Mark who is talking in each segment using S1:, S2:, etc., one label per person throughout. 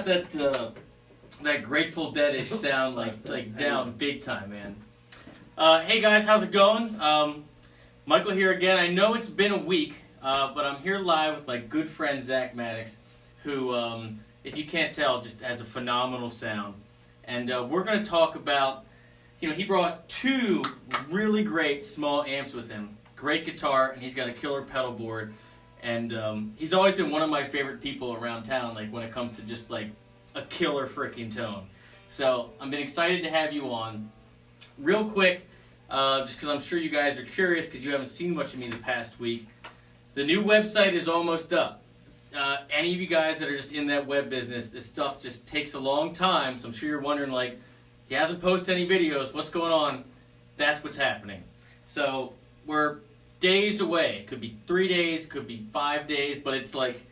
S1: got that Grateful Dead-ish sound like down big time, man. Hey guys, how's it going? Michael here again. I know it's been a week, but I'm here live with my good friend Zack Mattix, who, if you can't tell, just has a phenomenal sound. And we're going to talk about, he brought two really great small amps with him. Great guitar, and he's got a killer pedal board. And he's always been one of my favorite people around town, like when it comes to just like a killer freaking tone. So I've been excited to have you on. Real quick, just because I'm sure you guys are curious because you haven't seen much of me the past week. The new website is almost up. Any of you guys that are just in that web business, this stuff just takes a long time, so I'm sure you're wondering, like, he hasn't posted any videos, what's going on? That's what's happening. So we're days away. It could be 3 days, could be 5 days, but it's like,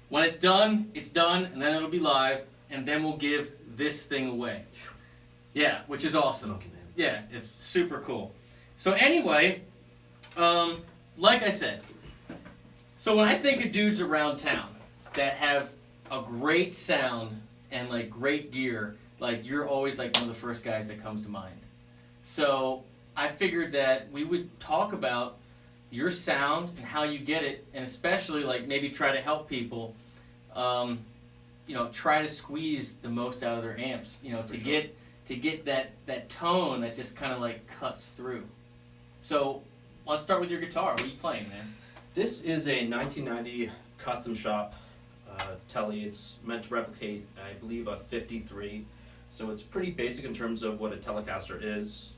S1: when it's done, and then it'll be live, and then we'll give this thing away. Yeah, which is awesome. Yeah, it's super cool. So anyway, like I said, so when I think of dudes around town that have a great sound and like great gear, like you're always like one of the first guys that comes to mind. So I figured that we would talk about your sound and how you get it, and especially like maybe try to help people, try to squeeze the most out of their amps, to get that tone that just kind of like cuts through. So let's start with your guitar. What are you playing, man?
S2: This is a 1990 custom shop Tele. It's meant to replicate, I believe, a 53. So it's pretty basic in terms of what a telecaster is.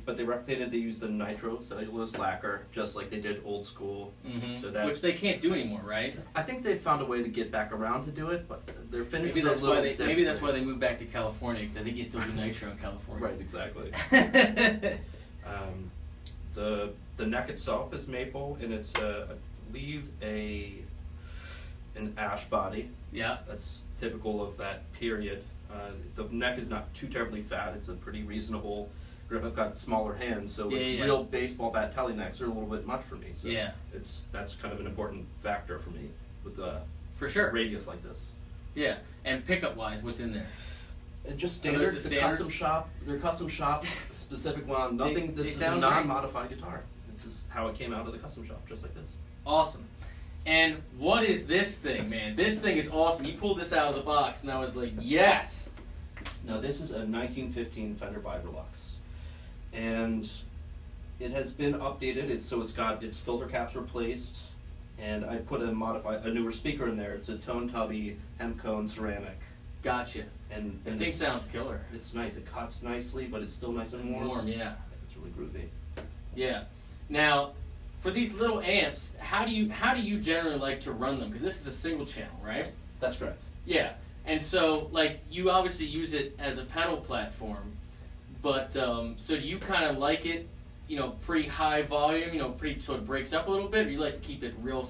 S2: But they replicated. They used the nitro cellulose lacquer, just like they did old school.
S1: Mm-hmm.
S2: So that,
S1: which they can't do anymore, right?
S2: I think they found a way to get back around to do it, but their finish
S1: maybe
S2: is a little different.
S1: Maybe that's why they moved back to California, because I think you still do nitro in California.
S2: Right, exactly. The neck itself is maple, and it's I believe an ash body.
S1: Yeah.
S2: That's typical of that period. The neck is not too terribly fat. It's a pretty reasonable grip. I've got smaller hands, so real baseball bat tele necks are a little bit much for me. So that's kind of an important factor for me with the radius like this. Yeah, and pickup wise, what's in there? Just standard. They're custom shop specific one. Nothing. This is a non-modified guitar. This is how it came out of the custom shop, just like this. Awesome. And what is this thing, man? This thing is awesome. You pulled this out of the box, and I was like, yes. Now this is a 1915 Fender Vibrolux, and it has been updated. So it's got its filter caps replaced, and I put a newer speaker in there. It's a Tone Tubby Hemcone ceramic. Gotcha. And the thing sounds killer. It's nice. It cuts nicely, but it's still nice and warm. Warm, yeah. It's really groovy. Yeah. Now, for these little amps, how do you generally like to run them? Because this is a single channel, right? That's correct. Yeah. And so, like, you obviously use it as a pedal platform, but so do you kind of like it, pretty high volume, pretty so it breaks up a little bit, or you like to keep it real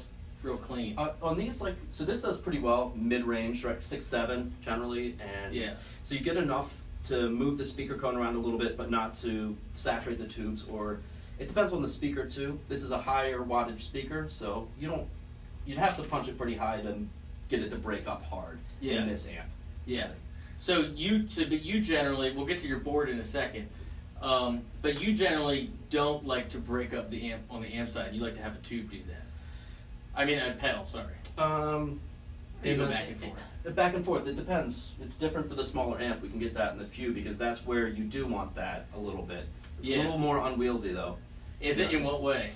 S2: clean? On these, so this does pretty well, mid-range, right, 6-7 generally, and so you get enough to move the speaker cone around a little bit, but not to saturate the tubes, or it depends on the speaker too. This is a higher wattage speaker, so you'd have to punch it pretty high to get it to break up hard in this amp. Yeah. So you generally, we'll get to your board in a second, but you generally don't like to break up the amp on the amp side. You like to have a tube do that. I mean, a pedal, sorry. You go back and forth. Back and forth, it depends. It's different for the smaller amp. We can get that in the few, because that's where you do want that a little bit. It's a little more unwieldy, though. Is it? In what way?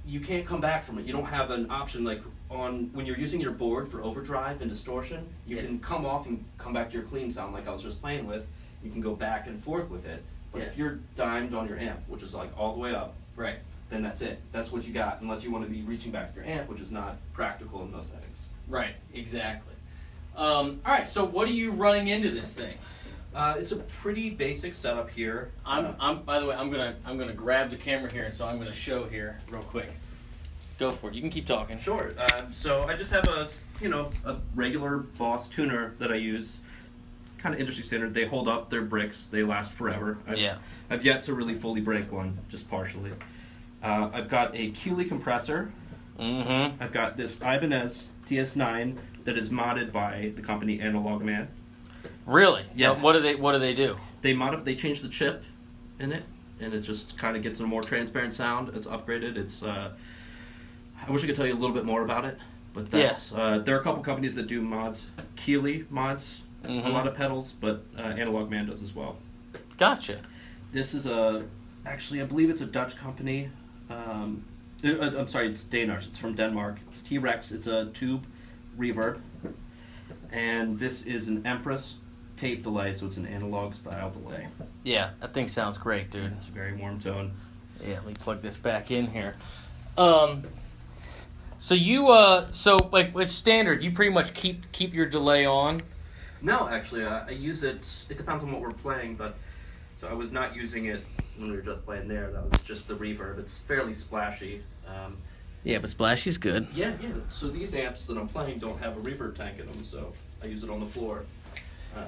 S2: You can't come back from it. You don't have an option, like when you're using your board for overdrive and distortion, you can come off and come back to your clean sound like I was just playing with. You can go back and forth with it. But if you're dimed on your amp, which is like all the way up, right, then that's it. That's what you got, unless you want to be reaching back to your amp, which is not practical in those settings. Right, exactly. All right, so what are you running into this thing? It's a pretty basic setup here. By the way, I'm gonna grab the camera here, and so I'm gonna show here real quick. Go for it. You can keep talking. Sure. So I just have a regular Boss tuner that I use. Kind of industry standard. They hold up. They're bricks. They last forever. I've yet to really fully break one, just partially. I've got a Keeley compressor. Mm-hmm. I've got this Ibanez TS9 that is modded by the company Analog Man.
S1: Really?
S2: Yeah.
S1: What do they do?
S2: They change the chip in it, and it just kind of gets a more transparent sound. It's upgraded. It's I wish I could tell you a little bit more about it, but that's there are a couple companies that do mods. Keeley mods a lot of pedals, but Analog Man does as well.
S1: Gotcha.
S2: This is actually I believe it's a Dutch company. I'm sorry, it's Danish. It's from Denmark. It's T-Rex. It's a tube reverb, and this is an Empress tape delay, so it's an analog style delay.
S1: Yeah, that thing sounds great, dude.
S2: It's a very warm tone.
S1: Yeah, let me plug this back in here. So you so like with standard, you pretty much keep your delay on?
S2: No, actually, I use it. It depends on what we're playing, but so I was not using it when we were just playing there. That was just the reverb. It's fairly splashy.
S1: Yeah, but splashy's good.
S2: Yeah. So these amps that I'm playing don't have a reverb tank in them, so I use it on the floor.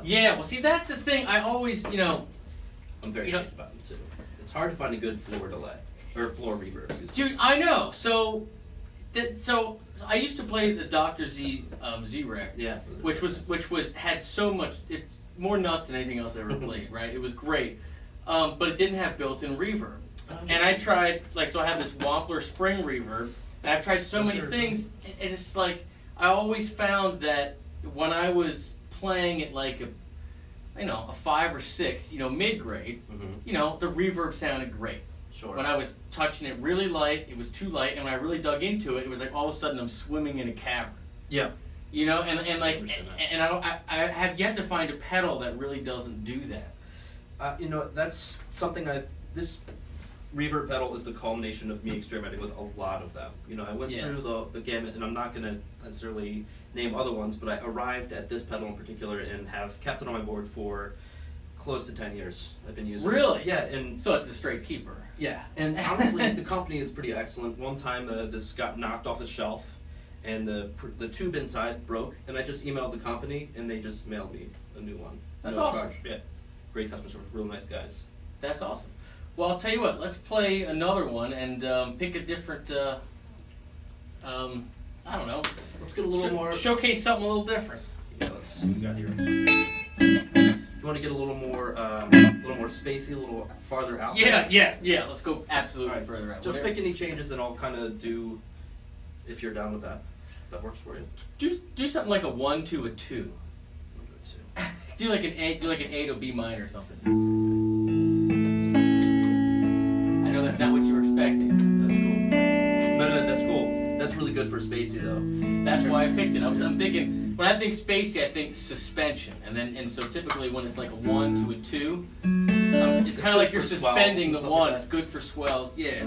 S1: Yeah, well, see, that's the thing. I always,
S2: I'm very picky about it too. It's hard to find a good floor delay or floor reverb.
S1: Dude, I know. So I used to play the Dr. Z Z-Rec.
S2: Yeah.
S1: Which had so much. It's more nuts than anything else I ever played. Right? It was great, but it didn't have built-in reverb. And I tried so I have this Wampler spring reverb, and I've tried so many things, and it's like I always found that when I was playing at like a 5 or 6, mid-grade, the reverb sounded great.
S2: Sure.
S1: When I was touching it really light, it was too light, and when I really dug into it, it was like all of a sudden I'm swimming in a cavern.
S2: Yeah.
S1: And I have yet to find a pedal that really doesn't do that.
S2: That's something this reverb pedal is the culmination of me experimenting with a lot of them. I went through the gamut, and I'm not going to necessarily name other ones, but I arrived at this pedal in particular and have kept it on my board for close to 10 years. I've been using
S1: Really?
S2: it. Yeah. And
S1: so it's a straight keeper.
S2: Yeah, and honestly, the company is pretty excellent. One time, this got knocked off the shelf, and the tube inside broke, and I just emailed the company, and they just mailed me a new one.
S1: That's awesome.
S2: Charge. Yeah, great customer service, real nice guys.
S1: That's awesome. Well, I'll tell you what. Let's play another one and pick a different. I don't know.
S2: Let's get a little more.
S1: Showcase something a little different.
S2: Yeah, let's see what we got here. You want to get a little more spacey, a little farther out?
S1: Yeah. Yes. Yeah. Let's go absolutely further out.
S2: Just pick any changes, and I'll kind of do. If you're down with that, if that works for you.
S1: Do something like a 1 to a 2.
S2: 1 to a 2.
S1: Do like an A. Do like an A to B minor or something. I know that's not what you were expecting.
S2: That's cool. No, that's cool. That's really good for spacey though.
S1: That's why I picked it. I'm thinking when I think spacey, I think suspension, and so typically when it's like a 1 to a 2, it's kind of like you're suspending the 1. Like it's good for swells. Yeah.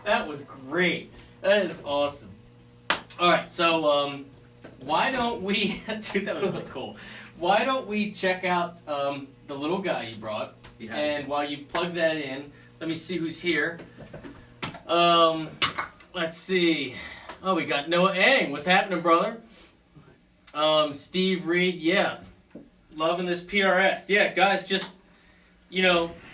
S1: That was great. That is awesome. All right, so why don't we? Dude, that was really cool. Why don't we check out the little guy you brought? And while you plug that in, let me see who's here. Let's see. Oh, we got Noah Ang. What's happening, brother? Steve Reed. Yeah, loving this PRS. Yeah, guys, just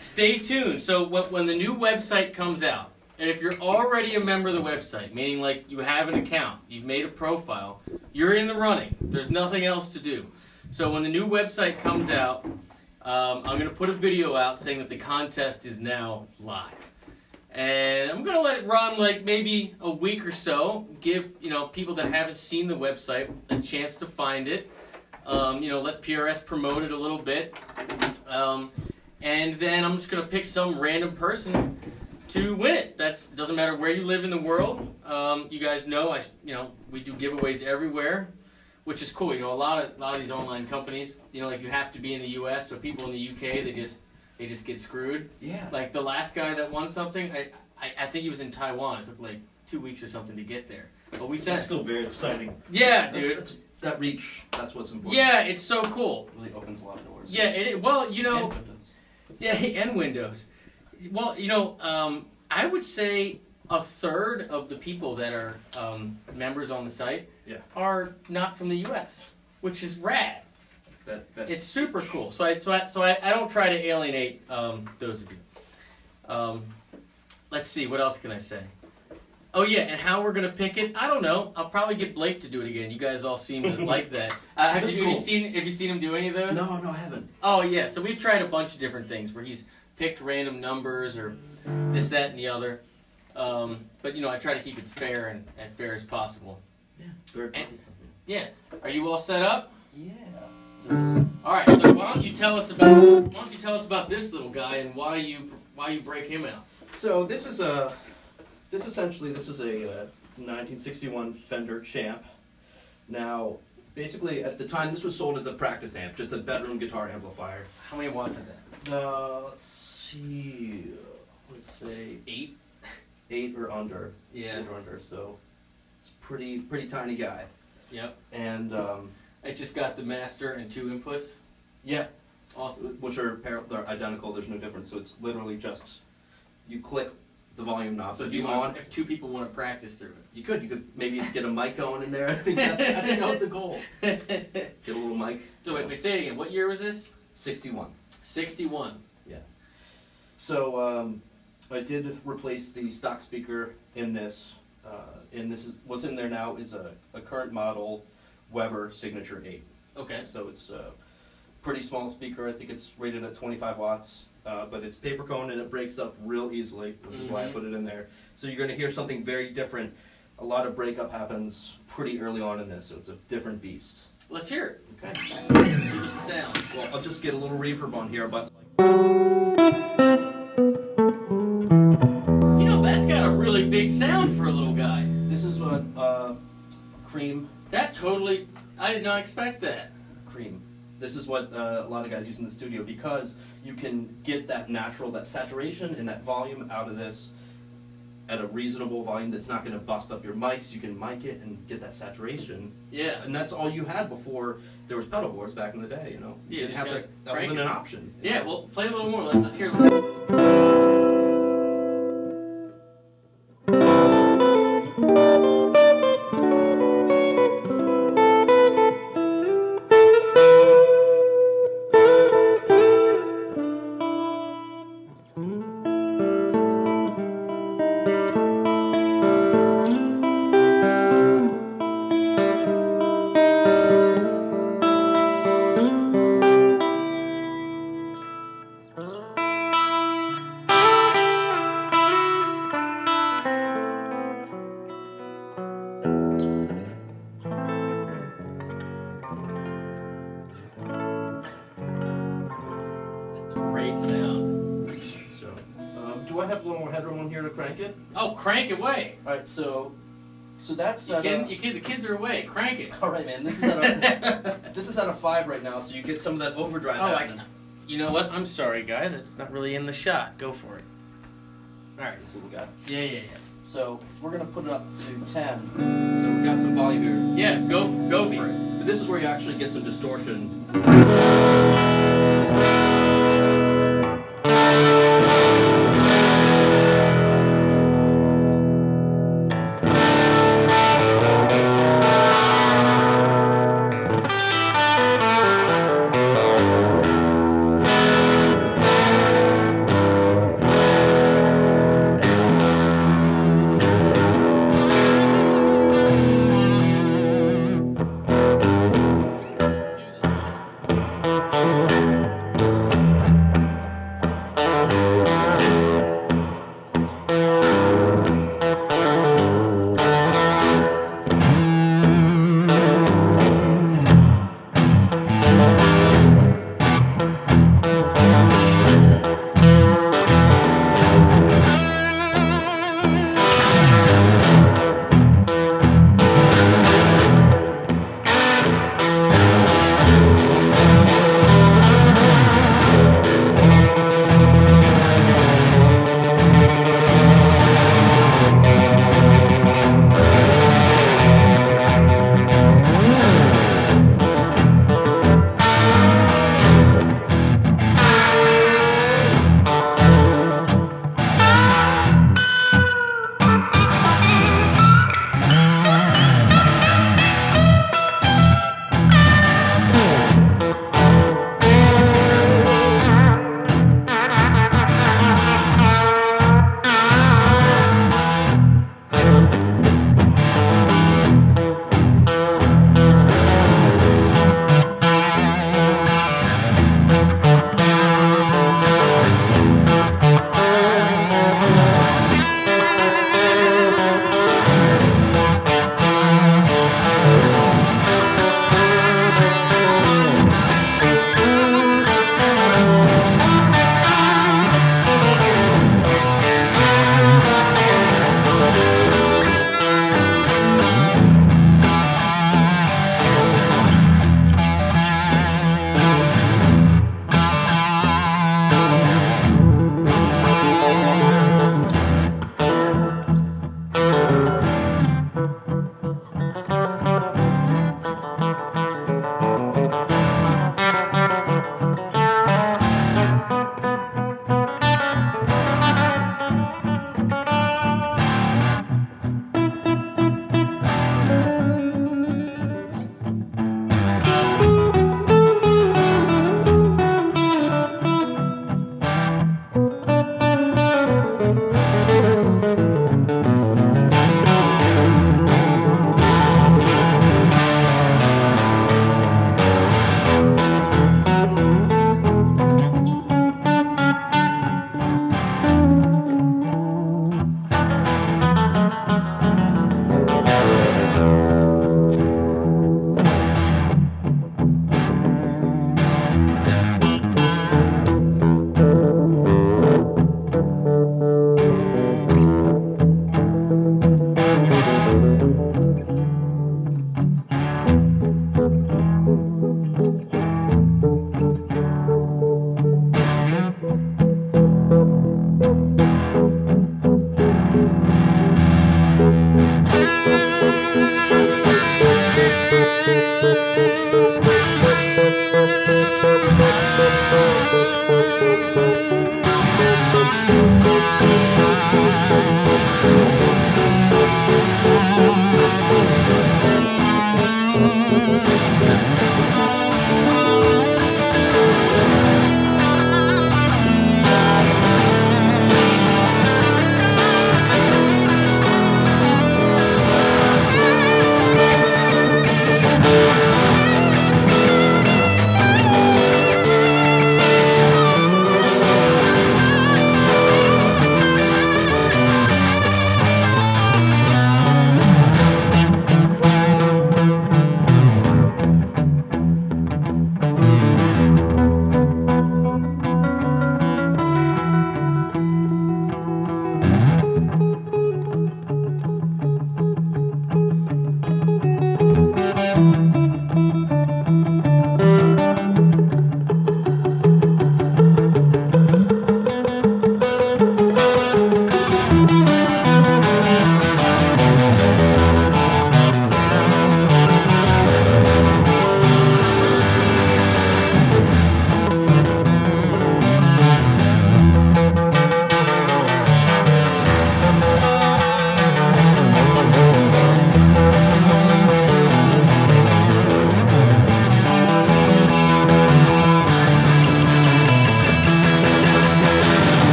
S1: stay tuned. So when the new website comes out, and if you're already a member of the website, meaning like you have an account, you've made a profile, you're in the running. There's nothing else to do. So when the new website comes out, I'm going to put a video out saying that the contest is now live. And I'm going to let it run like maybe a week or so, give people that haven't seen the website a chance to find it. Let PRS promote it a little bit. And then I'm just going to pick some random person to win it. Doesn't matter where you live in the world. You guys know we do giveaways everywhere, which is cool. A lot of these online companies, like you have to be in the U.S. So people in the UK they just get screwed. Yeah. Like the last guy that won something, I think he was in Taiwan. It took like 2 weeks or something to get there. But we said
S2: that's still very exciting.
S1: Yeah, dude.
S2: That's that reach. That's what's important.
S1: Yeah, it's so cool.
S2: It really opens a lot of doors.
S1: Yeah. Well, yeah, and Windows. Well, I would say a third of the people that are members on the site are not from the U.S., which is rad. It's super cool. So I don't try to alienate those of you. Let's see, what else can I say? Oh yeah, and how we're gonna pick it? I don't know. I'll probably get Blake to do it again. You guys all seem to like that. Have you seen him do any of those?
S2: No, I haven't.
S1: Oh yeah, so we've tried a bunch of different things where he's picked random numbers or this, that, and the other. But I try to keep it fair and fair as possible. Yeah. Are you all set up?
S2: Yeah.
S1: All right. So why don't you tell us about this? Why don't you tell us about this little guy and why you break him out?
S2: So this is a 1961 Fender Champ. Now, basically, at the time, this was sold as a practice amp, just a bedroom guitar amplifier.
S1: How many watts is that?
S2: Let's see. Let's say 8 or under. Yeah. 8 or under. So it's pretty tiny guy.
S1: Yep.
S2: And
S1: it's just got the master and 2 inputs.
S2: Yeah.
S1: Awesome.
S2: Which are they're identical. There's no difference. So it's literally just you click the volume knob.
S1: So if 2 people want to practice through it,
S2: you could maybe get a mic going in there. I think that was the goal. Get a little mic.
S1: So wait, say it again. What year was this?
S2: 61.
S1: 61.
S2: Yeah. So I did replace the stock speaker in this. And this is what's in there now is a current model Weber Signature 8.
S1: Okay.
S2: So it's a pretty small speaker. I think it's rated at 25 watts. But it's paper cone and it breaks up real easily, which is why I put it in there. So you're going to hear something very different. A lot of breakup happens pretty early on in this, so it's a different beast.
S1: Let's hear it.
S2: Okay.
S1: Give us the sound.
S2: Well, I'll just get a little reverb on here, but
S1: that's got a really big sound for a little guy.
S2: This is what Cream.
S1: I did not expect that.
S2: Cream. This is what a lot of guys use in the studio because you can get that that saturation and that volume out of this at a reasonable volume that's not going to bust up your mics. You can mic it and get that saturation.
S1: Yeah.
S2: And that's all you had before there was pedal boards back in the day,
S1: Yeah,
S2: you didn't have that wasn't an option.
S1: Yeah, well, play a little more. Let's hear a little. Great sound.
S2: So, do I have a little more headroom on here to crank it?
S1: Oh, crank it away.
S2: All right, so that's
S1: the kids are away. Crank it.
S2: All right, man. This is at a 5 right now, so you get some of that overdrive.
S1: Oh, you know what? I'm sorry, guys. It's not really in the shot. Go for it. All right,
S2: this little guy.
S1: Yeah.
S2: So we're going to put it up to 10. So we've got some volume here.
S1: Yeah, go for it.
S2: But this is where you actually get some distortion.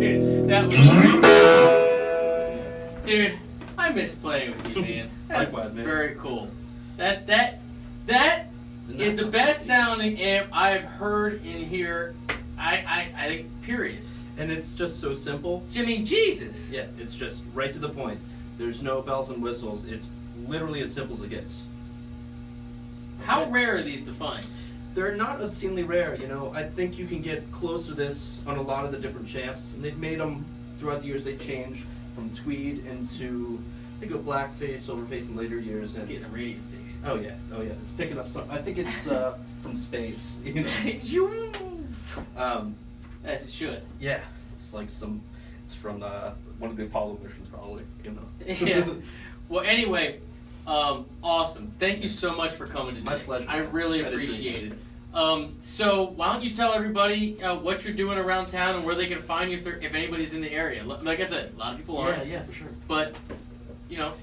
S1: Dude, that was great. Dude, I miss playing with you, man. That's
S2: Likewise, man.
S1: Very cool. That is the best sounding amp I've heard in here. I think, period.
S2: And it's just so simple.
S1: I mean, Jesus.
S2: Yeah, it's just right to the point. There's no bells and whistles. It's literally as simple as it gets.
S1: How rare are these to find?
S2: They're not obscenely rare, you know. I think you can get close to this on a lot of the different champs, and they've made them throughout the years. They change from tweed into, they go blackface, silverface in later years.
S1: It's getting a radio station.
S2: Oh yeah, it's picking up some. I think it's from space.
S1: As it should.
S2: Yeah, it's like it's from one of the Apollo missions, probably. You know.
S1: Yeah. Well, anyway, awesome. Thank you so much for coming today.
S2: My pleasure.
S1: I really appreciate it. So why don't you tell everybody what you're doing around town and where they can find you if anybody's in the area. Like I said, a lot of people aren't.
S2: Yeah, for sure.
S1: But, you know.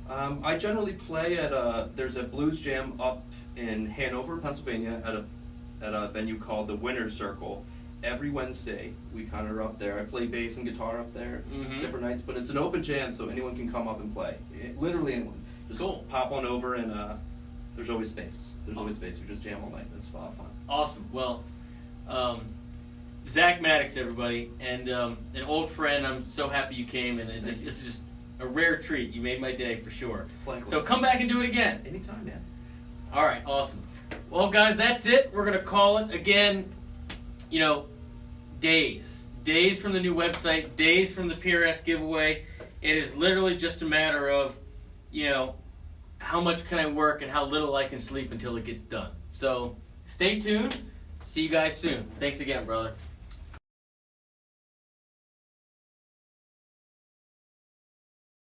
S2: I generally play at there's a blues jam up in Hanover, Pennsylvania, at a venue called the Winner's Circle. Every Wednesday, we kind of are up there. I play bass and guitar up there, different nights, but it's an open jam, so anyone can come up and play. Literally anyone. Just pop on over, and there's always space. There's always space. We just jam all night. It's a lot of fun.
S1: Awesome. Well, Zack Mattix, everybody, and an old friend. I'm so happy you came, and this is just a rare treat. You made my day for sure.
S2: Likewise.
S1: So come back and do it again.
S2: Anytime, man.
S1: All right, awesome. Well, guys, that's it. We're going to call it again. You know, days from the new website, days from the PRS giveaway. It is literally just a matter of, you know, how much can I work and how little I can sleep until it gets done. So stay tuned. See you guys soon. Thanks again, brother.